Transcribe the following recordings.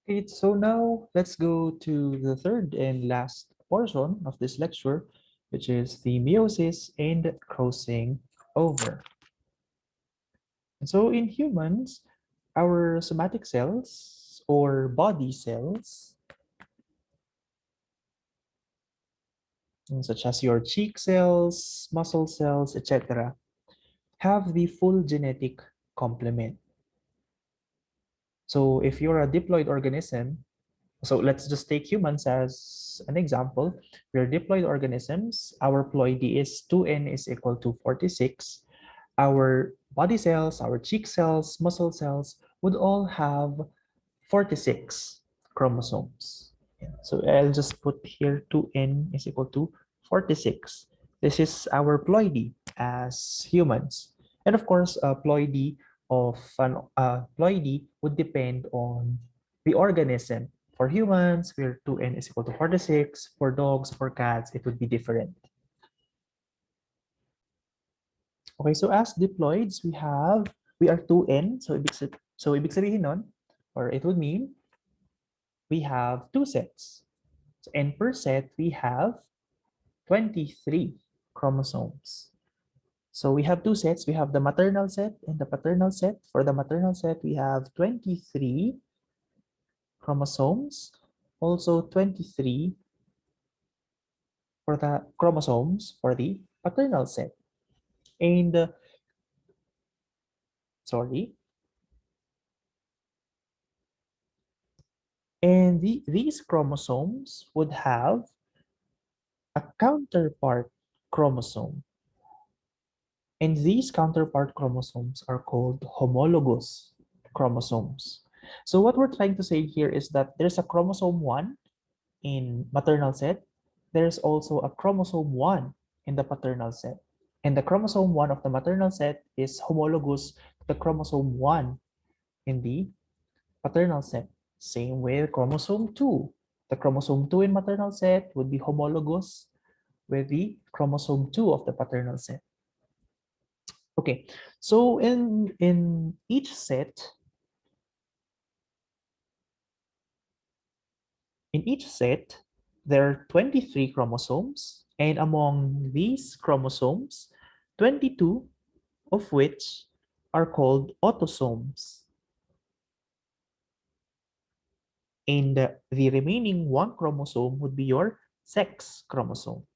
Okay, so now let's go to the third and last portion of this lecture, which is the meiosis and crossing over. And so in humans, our somatic cells or body cells, such as your cheek cells, muscle cells, etc., have the full genetic complement. So if you're a diploid organism, so let's just take humans as an example. We're diploid organisms. Our ploidy is 2n is equal to 46. Our body cells, our cheek cells, muscle cells would all have 46 chromosomes. Yeah. So I'll just put here 2n is equal to 46. This is our ploidy as humans. And of course, ploidy would depend on the organism. For humans, where 2n is equal to 46. For dogs, for cats, it would be different. Okay, so as diploids, we are 2n. So ibig sabihin nun, or it would mean we have two sets. So, and per set, we have 23 chromosomes. So we have two sets. We have the maternal set and the paternal set. For the maternal set, we have 23 chromosomes. Also 23 for the chromosomes for the paternal set. And sorry. And these chromosomes would have a counterpart chromosome. And these counterpart chromosomes are called homologous chromosomes. So what we're trying to say here is that there's a chromosome 1 in maternal set. There's also a chromosome 1 in the paternal set. And the chromosome 1 of the maternal set is homologous to the chromosome 1 in the paternal set. Same with chromosome 2. The chromosome 2 in maternal set would be homologous with the chromosome 2 of the paternal set. Okay, so in each set, there are 23 chromosomes, and among these chromosomes, 22 of which are called autosomes. And the remaining one chromosome would be your sex chromosome.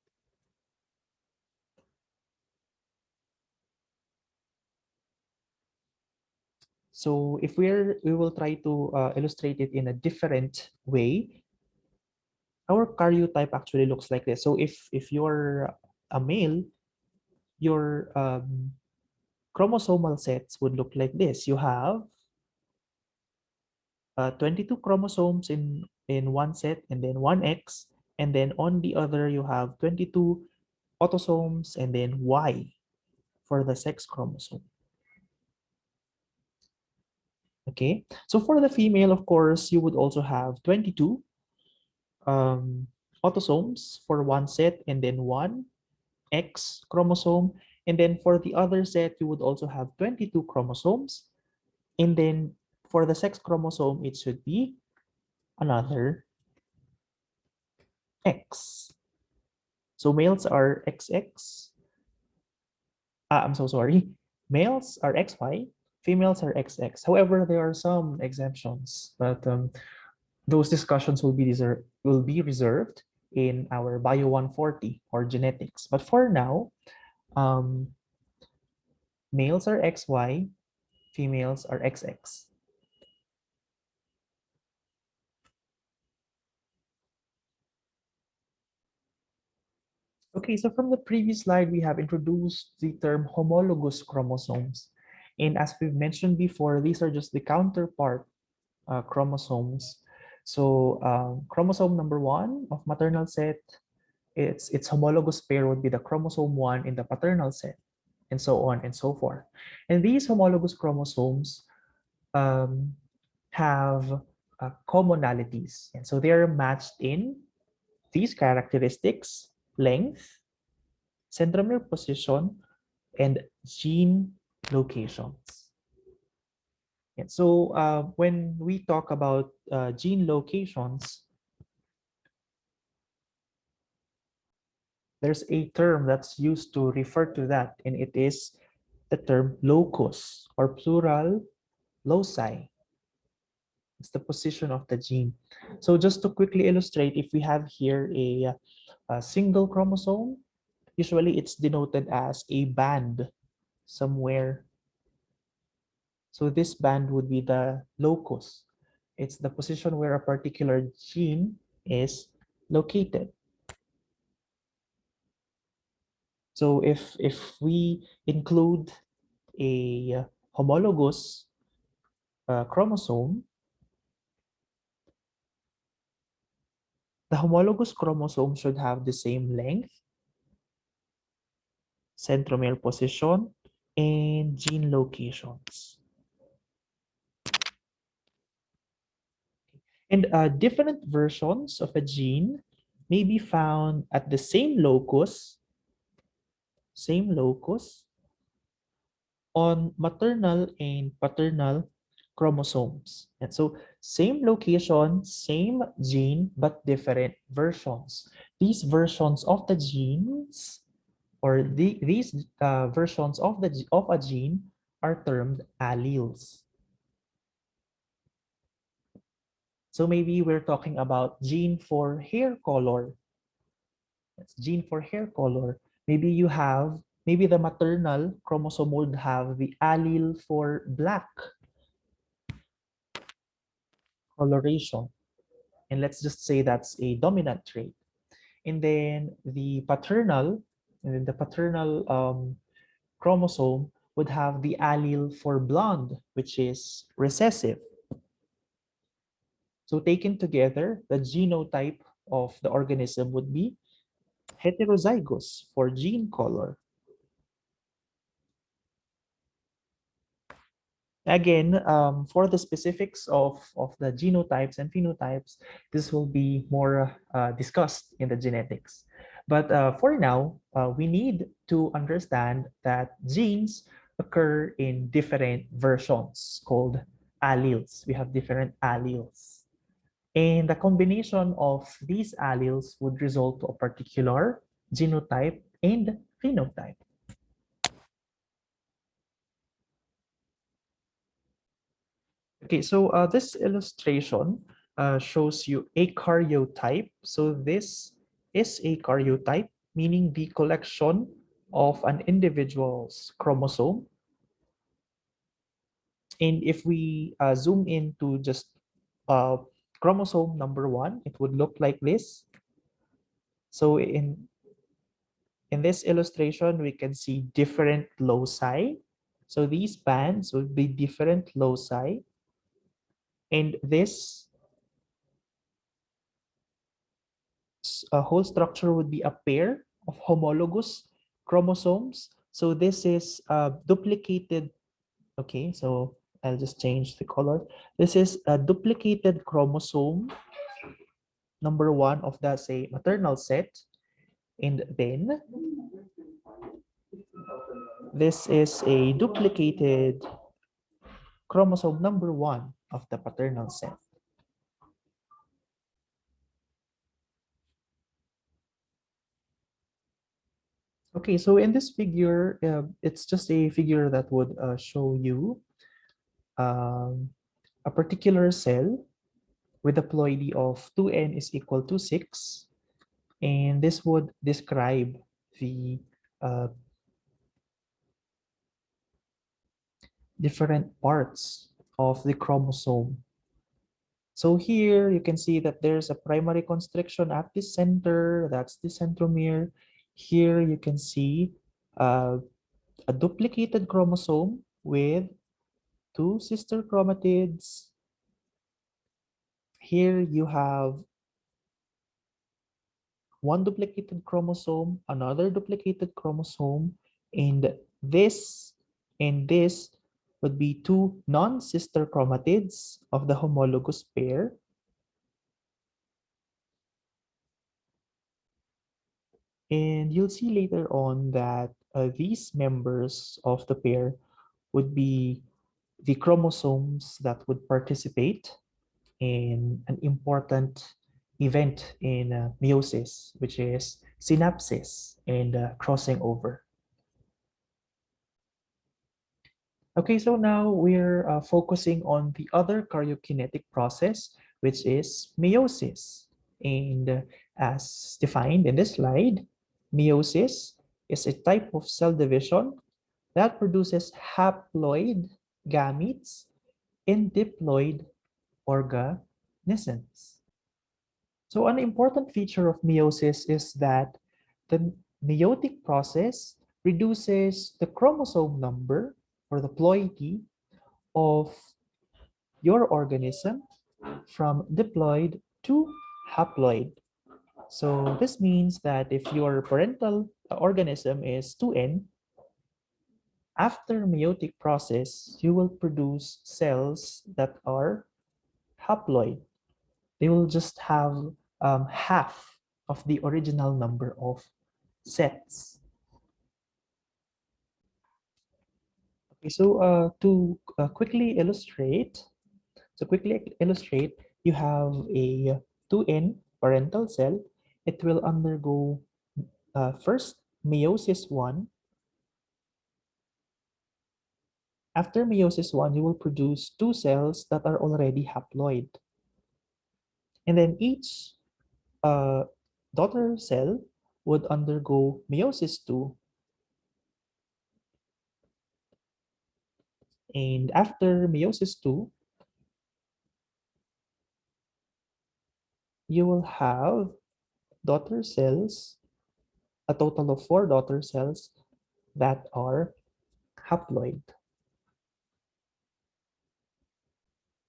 So if we will try to illustrate it in a different way, our karyotype actually looks like this. So if you're a male, your chromosomal sets would look like this. You have 22 chromosomes in one set and then one X, and then on the other you have 22 autosomes and then Y for the sex chromosome. Okay, so for the female, of course, you would also have 22 autosomes for one set and then one X chromosome. And then for the other set, you would also have 22 chromosomes. And then for the sex chromosome, it should be another X. So males are XX. I'm so sorry. Males are XY, females are XX. However, there are some exemptions, but those discussions will be reserved in our Bio 140 or genetics. But for now, um, males are XY, females are XX. Okay, so from the previous slide, we have introduced the term homologous chromosomes. And as we've mentioned before, these are just the counterpart chromosomes. So chromosome number 1 of maternal set, its homologous pair would be the chromosome 1 in the paternal set, and so on and so forth. And these homologous chromosomes um, have commonalities. And so they're matched in these characteristics: length, centromere position, and gene locations. And so when we talk about gene locations, there's a term that's used to refer to that, and it is the term locus, or plural loci. It's the position of the gene. So just to quickly illustrate, if we have here a single chromosome, usually it's denoted as a band somewhere. So this band would be the locus. It's the position where a particular gene is located. So if we include a homologous chromosome, the homologous chromosome should have the same length, centromere position, and gene locations. And different versions of a gene may be found at the same locus on maternal and paternal chromosomes. And so same location, same gene, but different versions. These versions of the genes, or these versions of of a gene, are termed alleles. So maybe we're talking about gene for hair color. That's gene for hair color. Maybe you have, maybe the maternal chromosome would have the allele for black coloration. And let's just say that's a dominant trait. And then the paternal chromosome would have the allele for blonde, which is recessive. So taken together, the genotype of the organism would be heterozygous for gene color. Again, for the specifics of the genotypes and phenotypes, this will be more discussed in the genetics. But for now, we need to understand that genes occur in different versions called alleles. We have different alleles. And the combination of these alleles would result to a particular genotype and phenotype. Okay, so this illustration shows you a karyotype. So this is a karyotype, meaning the collection of an individual's chromosome. And if we zoom into just uh, chromosome number 1, it would look like this. So in this illustration, we can see different loci. So these bands would be different loci. And this a whole structure would be a pair of homologous chromosomes. So this is duplicated. Okay, so I'll just change the color. This is a duplicated chromosome number 1 of the, say, maternal set. And then this is a duplicated chromosome number 1 of the paternal set. Okay, so in this figure, it's just a figure that would show you um, a particular cell with a ploidy of 2n is equal to 6. And this would describe the different parts of the chromosome. So here you can see that there's a primary constriction at the center. That's the centromere. Here you can see a duplicated chromosome with 2 sister chromatids. Here you have one duplicated chromosome, another duplicated chromosome, and this would be 2 non-sister chromatids of the homologous pair. And you'll see later on that these members of the pair would be the chromosomes that would participate in an important event in meiosis, which is synapsis and crossing over. Okay, so now we're focusing on the other karyokinetic process, which is meiosis. And as defined in this slide, meiosis is a type of cell division that produces haploid gametes in diploid organisms. So an important feature of meiosis is that the meiotic process reduces the chromosome number or the ploidy of your organism from diploid to haploid. So this means that if your parental organism is 2N, after meiotic process, you will produce cells that are haploid. They will just have half of the original number of sets. Okay, so to quickly illustrate, you have a 2N parental cell. It will undergo first meiosis 1. After meiosis 1, you will produce two cells that are already haploid. And then each uh, daughter cell would undergo meiosis 2. And after meiosis 2, you will have daughter cells, a total of 4 daughter cells that are haploid.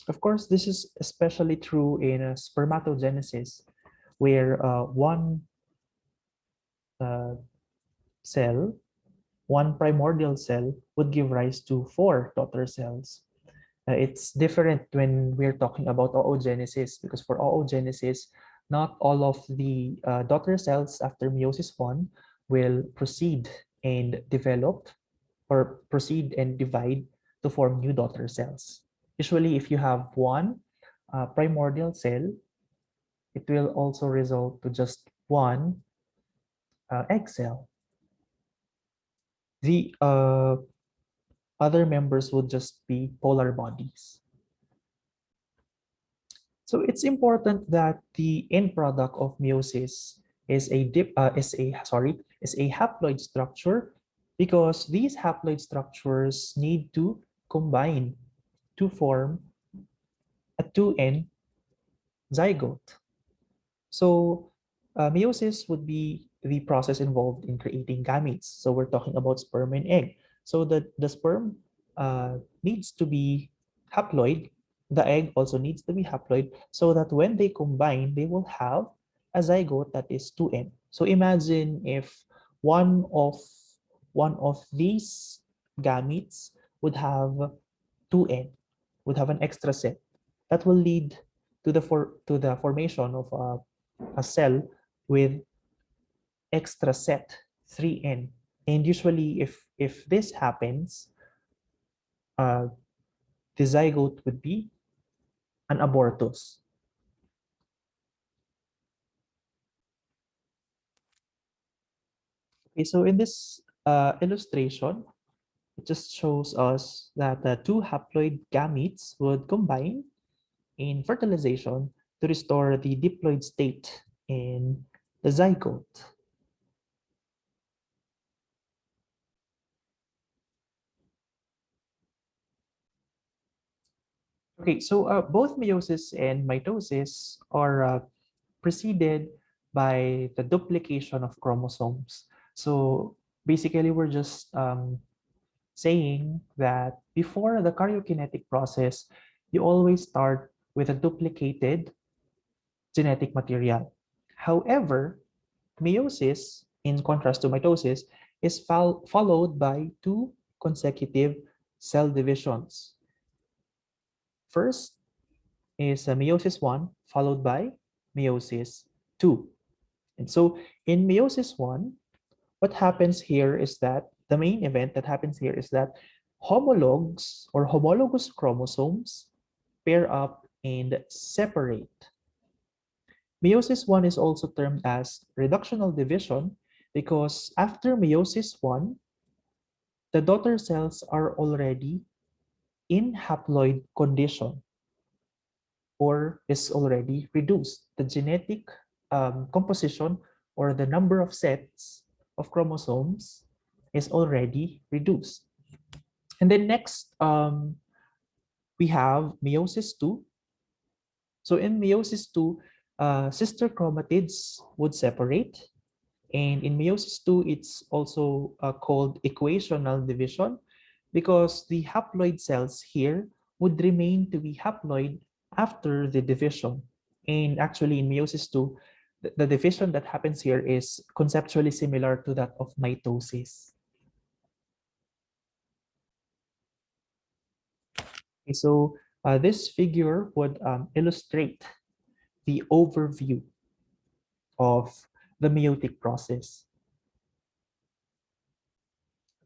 Of course, this is especially true in spermatogenesis, where one uh, cell, one primordial cell, would give rise to 4 daughter cells. It's different when we're talking about oogenesis, because for oogenesis, not all of the daughter cells after meiosis 1 will proceed and develop or proceed and divide to form new daughter cells. Usually, if you have one primordial cell, it will also result to just one egg cell. The other members would just be polar bodies. So it's important that the end product of meiosis is a haploid structure, because these haploid structures need to combine to form a 2N zygote. So meiosis would be the process involved in creating gametes. So we're talking about sperm and egg. So the sperm needs to be haploid. The egg also needs to be haploid, so that when they combine, they will have a zygote that is 2N. So imagine if one of one of these gametes would have 2N, would have an extra set. That will lead to the formation of a cell with extra set 3N. And usually, if this happens, uh, the zygote would be an abortus. Okay, so in this illustration, it just shows us that the two haploid gametes would combine in fertilization to restore the diploid state in the zygote. Okay, so both meiosis and mitosis are preceded by the duplication of chromosomes. So basically, we're just saying that before the karyokinetic process, you always start with a duplicated genetic material. However, meiosis, in contrast to mitosis, is followed by two consecutive cell divisions. First is meiosis 1, followed by meiosis 2. And so in meiosis 1, what happens here is that the main event that happens here is that Homologs or homologous chromosomes pair up and separate. Meiosis 1 is also termed as reductional division because after meiosis 1, the daughter cells are already in haploid condition or is already reduced. The genetic composition or the number of sets of chromosomes is already reduced. And then next, we have meiosis 2. So in meiosis 2, sister chromatids would separate. And in meiosis 2, it's also called equational division because the haploid cells here would remain to be haploid after the division. And actually in meiosis 2, the division that happens here is conceptually similar to that of mitosis. Okay, so this figure would illustrate the overview of the meiotic process.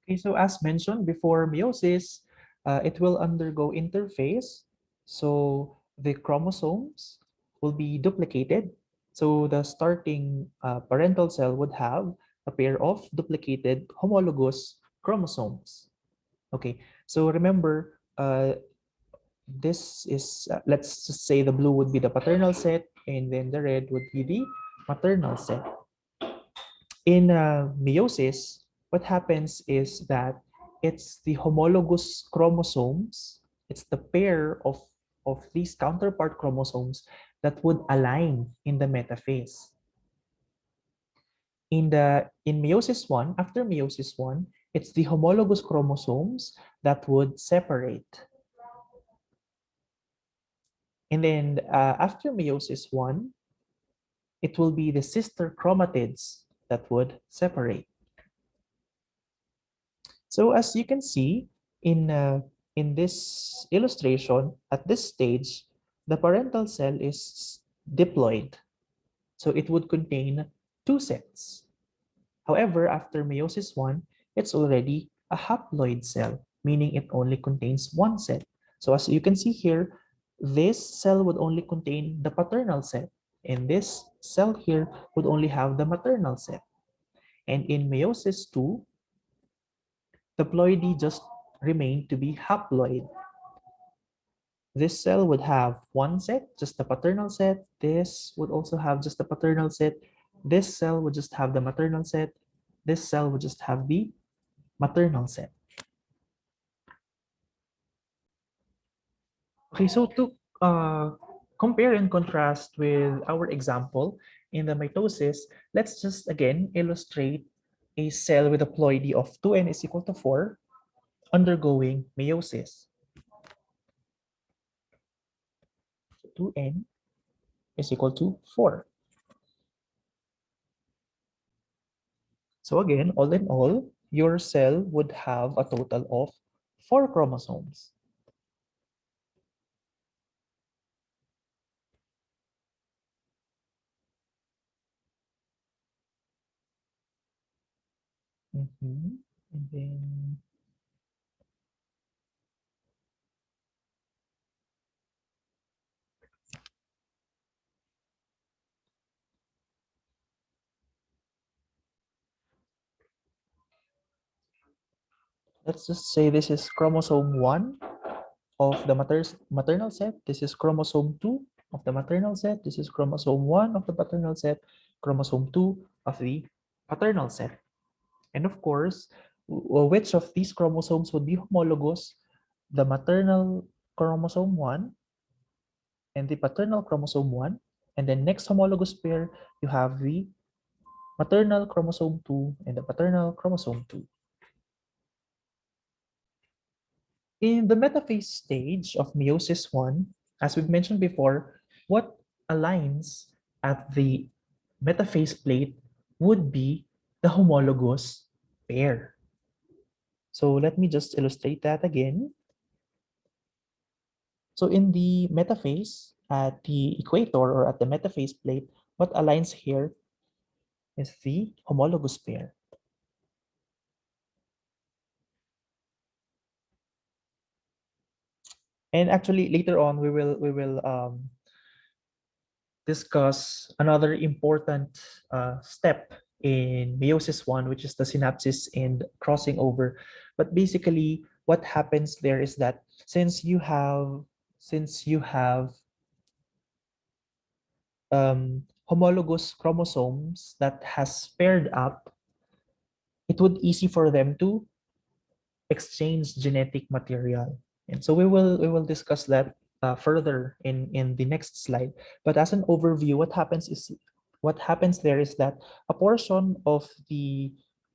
Okay, so as mentioned before meiosis, it will undergo interphase. So the chromosomes will be duplicated. So the starting parental cell would have a pair of duplicated homologous chromosomes. Okay, so remember, this is, let's just say the blue would be the paternal set, and then the red would be the maternal set. In meiosis, what happens is that it's the homologous chromosomes, it's the pair of these counterpart chromosomes that would align in the metaphase. In meiosis 1, after meiosis 1, it's the homologous chromosomes that would separate. And then after meiosis 1, it will be the sister chromatids that would separate. So as you can see in this illustration, at this stage, the parental cell is diploid. So it would contain two sets. However, after meiosis 1, it's already a haploid cell, meaning it only contains one set. So as you can see here, this cell would only contain the paternal set, and this cell here would only have the maternal set. And in meiosis 2, the ploidy just remained to be haploid. This cell would have one set, just the paternal set. This would also have just the paternal set. This cell would just have the maternal set. This cell would just have the maternal set. Okay, so to compare and contrast with our example in the mitosis, let's just again illustrate a cell with a ploidy of 2n is equal to 4 undergoing meiosis. 2n is equal to 4. So again, all in all, your cell would have a total of 4 chromosomes. And then let's just say this is chromosome 1 of the maternal set. This is chromosome 2 of the maternal set. This is chromosome 1 of the paternal set. Chromosome 2 of the paternal set. And of course, which of these chromosomes would be homologous? The maternal chromosome 1 and the paternal chromosome 1. And then next homologous pair, you have the maternal chromosome 2 and the paternal chromosome 2. In the metaphase stage of meiosis 1, as we've mentioned before, what aligns at the metaphase plate would be the homologous pair. So let me just illustrate that again. So in the metaphase, at the equator or at the metaphase plate, what aligns here is the homologous pair. And actually, later on, we will discuss another important step in meiosis one, which is the synapsis and crossing over. But basically, what happens there is that since you have homologous chromosomes that has paired up, it would easy for them to exchange genetic material. And so we will discuss that further in the next slide. But as an overview, what happens there is that a portion of the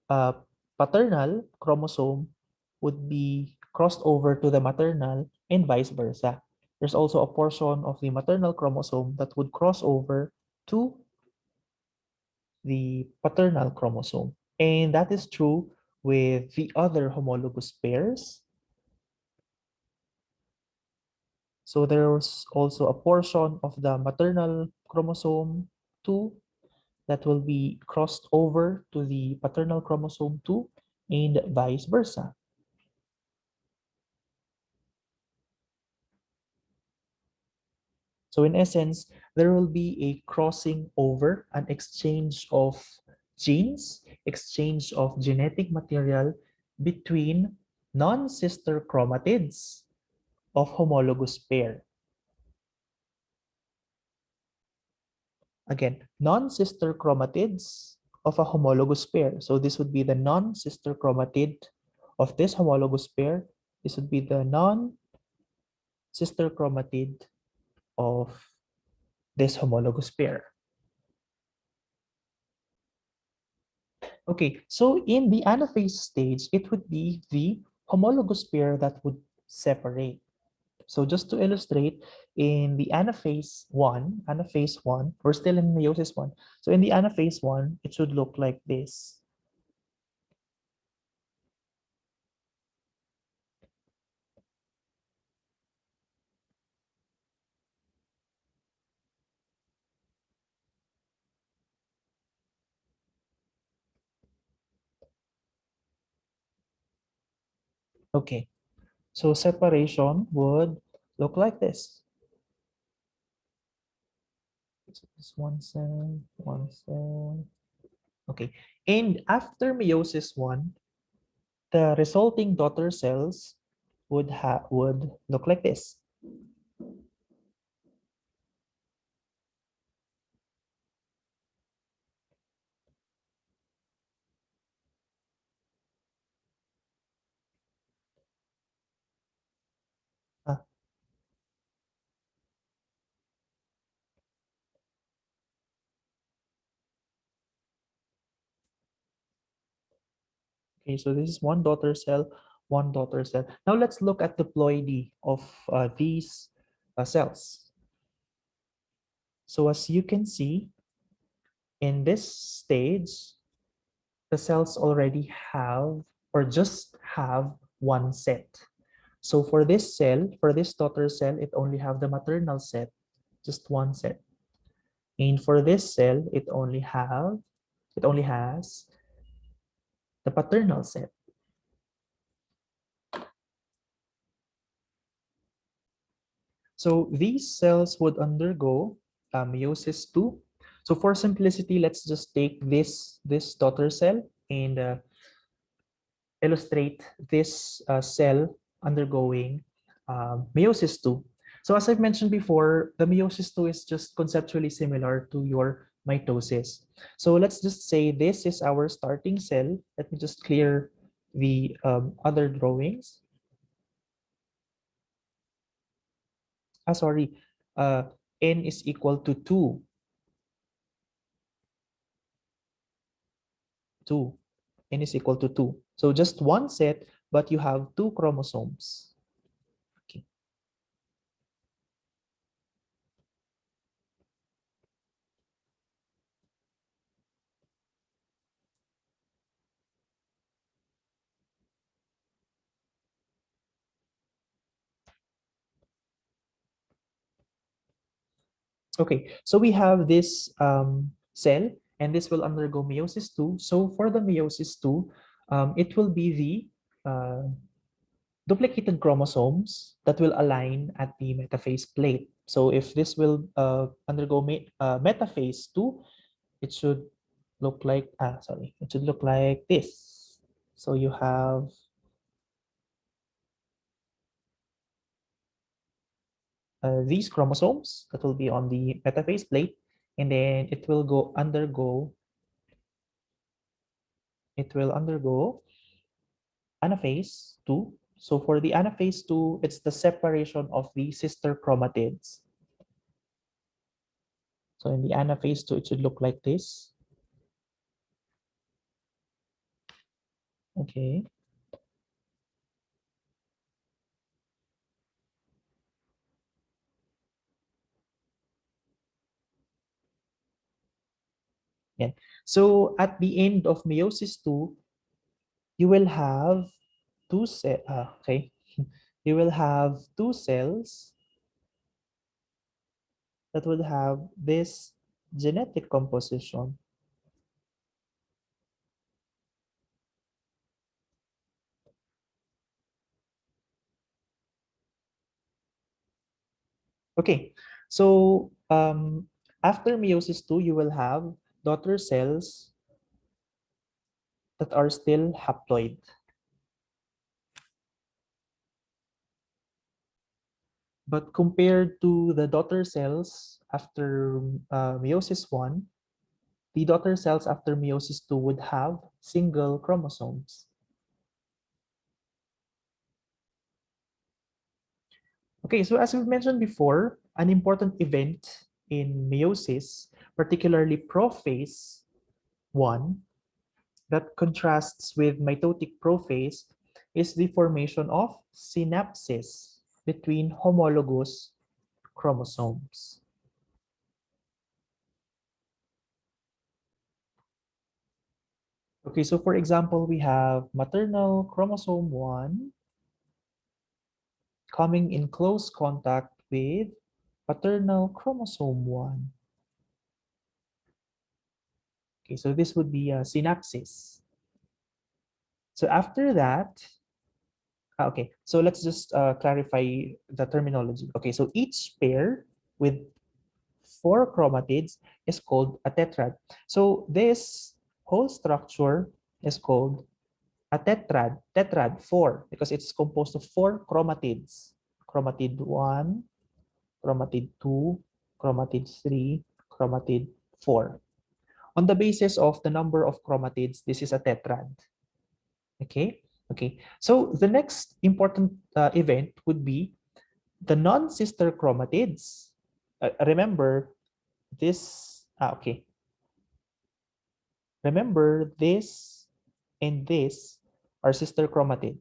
uh, paternal chromosome would be crossed over to the maternal and vice versa. There's also a portion of the maternal chromosome that would cross over to the paternal chromosome. And that is true with the other homologous pairs. So there's also a portion of the maternal chromosome 2 that will be crossed over to the paternal chromosome 2 and vice versa. So in essence, there will be a crossing over, an exchange of genes, exchange of genetic material between non-sister chromatids of homologous pair. Again, non-sister chromatids of a homologous pair. So this would be the non-sister chromatid of this homologous pair. This would be the non-sister chromatid of this homologous pair. Okay, so in the anaphase stage, it would be the homologous pair that would separate. So just to illustrate, in the anaphase one, we're still in meiosis one. So in the anaphase one, it should look like this. Okay, so separation would look like this. So this one cell, one cell. Okay, and after meiosis one, the resulting daughter cells would look like this. Ah, okay, so this is one daughter cell, one daughter cell. Now let's look at the ploidy of these cells. So as you can see, in this stage, the cells already have or just have one set. So for this cell, for this daughter cell, it only have the maternal set, just one set. And for this cell, it only has the paternal set. So these cells would undergo meiosis 2. So for simplicity, let's just take this daughter cell and illustrate this cell undergoing meiosis 2. So as I've mentioned before, the meiosis 2 is just conceptually similar to your mitosis. So let's just say this is our starting cell. Let me just clear the other drawings. Sorry, n is equal to 2. 2. N is equal to 2. So just one set, but you have two chromosomes. Okay. Okay, so we have this cell, and this will undergo meiosis 2. So for the meiosis 2, it will be the duplicated chromosomes that will align at the metaphase plate. So if this will undergo metaphase 2, it should look like, it should look like this. So you have these chromosomes that will be on the metaphase plate, and then it will undergo anaphase 2. So for the anaphase 2, it's the separation of the sister chromatids. So in the anaphase 2, it should look like this. Okay. Yeah. So at the end of meiosis 2, you will have okay. You will have two cells that will have this genetic composition. Okay, so after meiosis 2, you will have daughter cells that are still haploid. But compared to the daughter cells after meiosis 1, the daughter cells after meiosis 2 would have single chromosomes. Okay, so as we've mentioned before, an important event in meiosis, particularly prophase 1, that contrasts with mitotic prophase, is the formation of synapsis between homologous chromosomes. Okay, so for example, we have maternal chromosome 1 coming in close contact with paternal chromosome 1. Okay, so this would be a synapsis. So after that, okay, so let's just clarify the terminology. Okay, so each pair with 4 chromatids is called a tetrad. So this whole structure is called a tetrad 4, because it's composed of 4 chromatids. Chromatid 1, chromatid 2, chromatid 3, chromatid 4. On the basis of the number of chromatids, this is a tetrad. Okay? Okay. So the next important event would be the non-sister chromatids. Remember this, okay. Remember this and this are sister chromatids.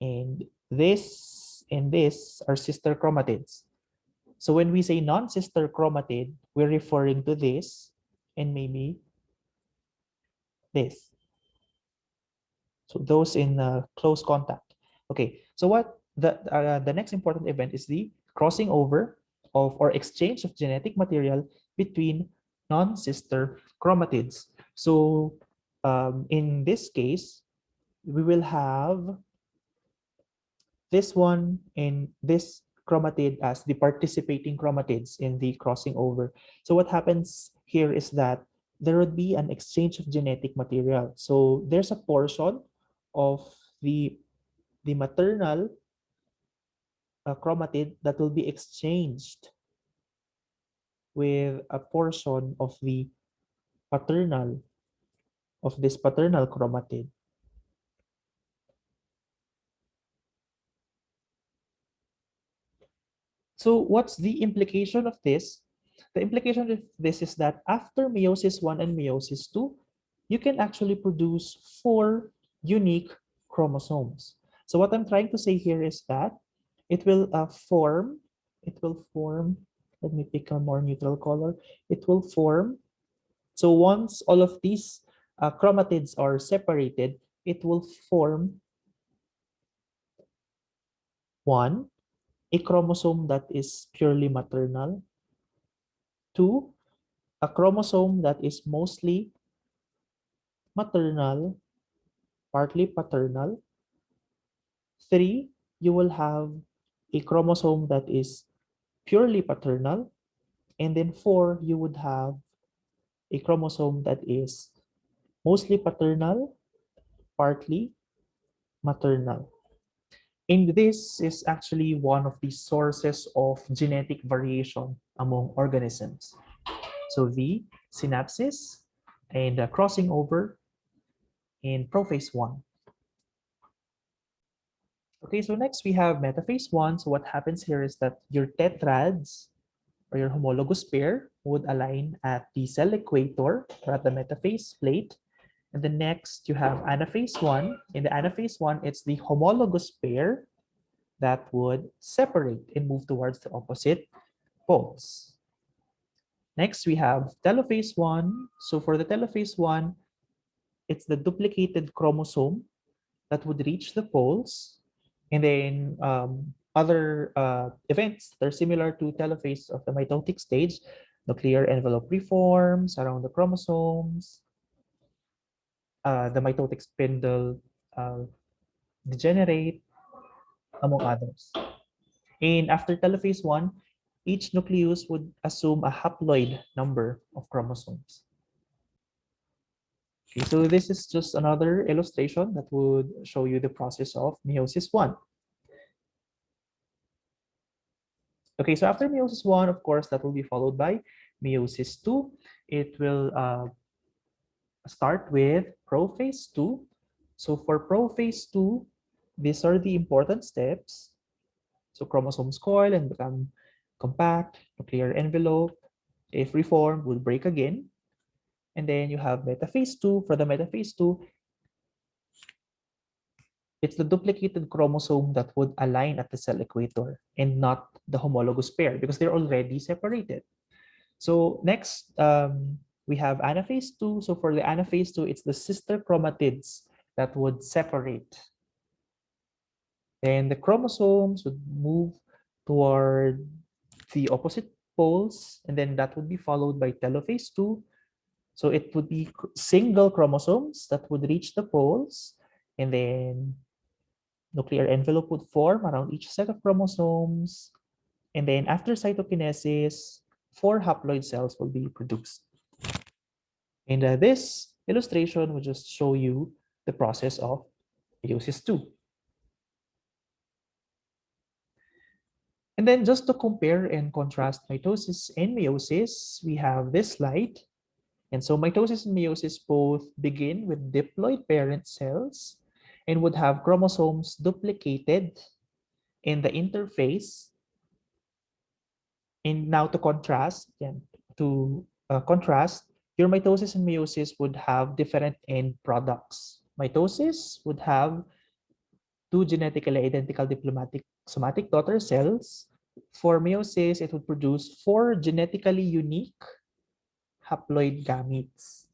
And this are sister chromatids. So when we say non-sister chromatid, we're referring to this and maybe this. So those in close contact. Okay, so what the next important event is the crossing over of or exchange of genetic material between non-sister chromatids. So in this case, we will have this one and this chromatid as the participating chromatids in the crossing over. So what happens here is that there would be an exchange of genetic material. So there's a portion of the maternal chromatid that will be exchanged with a portion of the paternal paternal chromatid. So what's the implication of this? The implication of this is that after meiosis 1 and meiosis 2, you can actually produce 4 unique chromosomes. So what I'm trying to say here is that it will form, let me pick a more neutral color. It will form, so once all of these chromatids are separated, it will form 1, a chromosome that is purely maternal. 2, a chromosome that is mostly maternal, partly paternal. 3, you will have a chromosome that is purely paternal. And then 4, you would have a chromosome that is mostly paternal, partly maternal. And this is actually one of the sources of genetic variation among organisms. So the synapsis and crossing over in prophase 1. Okay, so next we have metaphase 1. So what happens here is that your tetrads or your homologous pair would align at the cell equator or at the metaphase plate. And the next you have anaphase 1. In the anaphase 1, it's the homologous pair that would separate and move towards the opposite poles. Next, we have telophase 1. So for the telophase 1, it's the duplicated chromosome that would reach the poles. And then other events that are similar to telophase of the mitotic stage, nuclear envelope reforms around the chromosomes, the mitotic spindle uh, degenerate, among others. And after telophase 1, each nucleus would assume a haploid number of chromosomes. Okay, so this is just another illustration that would show you the process of meiosis 1. Okay, so after meiosis 1, of course, that will be followed by meiosis 2. It will start with prophase 2. So for prophase 2, these are the important steps. So chromosomes coil and become compact, nuclear envelope. If reformed, will break again. And then you have metaphase 2. For the metaphase 2, it's the duplicated chromosome that would align at the cell equator and not the homologous pair because they're already separated. So next, we have anaphase 2. So for the anaphase 2, it's the sister chromatids that would separate. And the chromosomes would move toward the opposite poles, and then that would be followed by telophase 2. So it would be single chromosomes that would reach the poles, and then nuclear envelope would form around each set of chromosomes. And then after cytokinesis, 4 haploid cells will be produced. And this illustration will just show you the process of meiosis 2. And then just to compare and contrast mitosis and meiosis, we have this slide. And so mitosis and meiosis both begin with diploid parent cells and would have chromosomes duplicated in the interphase. And now to contrast, your mitosis and meiosis would have different end products. Mitosis would have 2 genetically identical diplomatic somatic daughter cells. For meiosis, it would produce 4 genetically unique haploid gametes.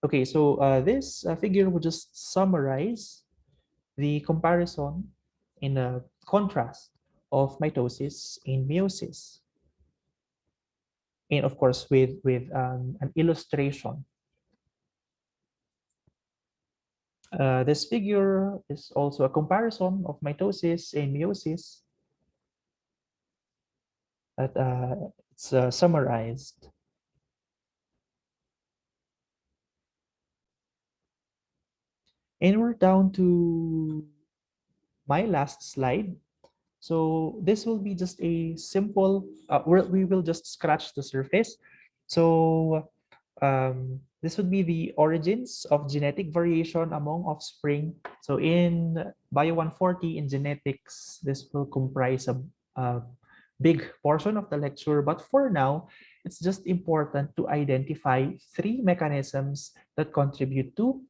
Okay, so this figure would just summarize the comparison in a contrast of mitosis and meiosis. And of course, with an illustration. This figure is also a comparison of mitosis and meiosis that it's summarized. And we're down to my last slide. So this will be just a simple, we will just scratch the surface. So this would be the origins of genetic variation among offspring. So in Bio 140 in genetics, this will comprise a big portion of the lecture. But for now, it's just important to identify 3 mechanisms that contribute to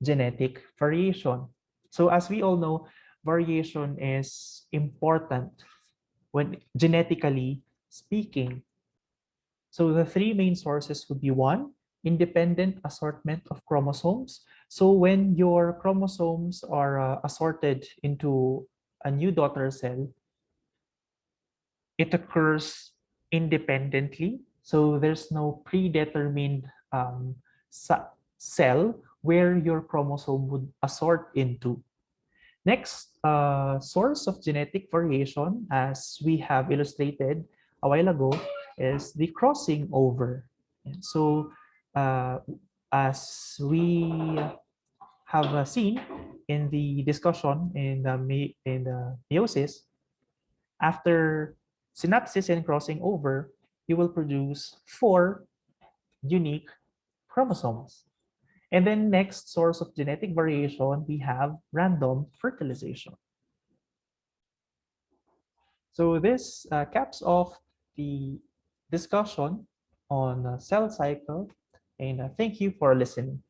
genetic variation. So as we all know, variation is important when genetically speaking. So the 3 main sources would be 1, independent assortment of chromosomes. So when your chromosomes are assorted into a new daughter cell, it occurs independently. So there's no predetermined cell where your chromosome would assort into. Next source of genetic variation, as we have illustrated a while ago, is the crossing over. And so, as we have seen in the discussion in the meiosis, after synapsis and crossing over, you will produce 4 unique chromosomes. And then next source of genetic variation, we have random fertilization. So this caps off the discussion on cell cycle, and thank you for listening.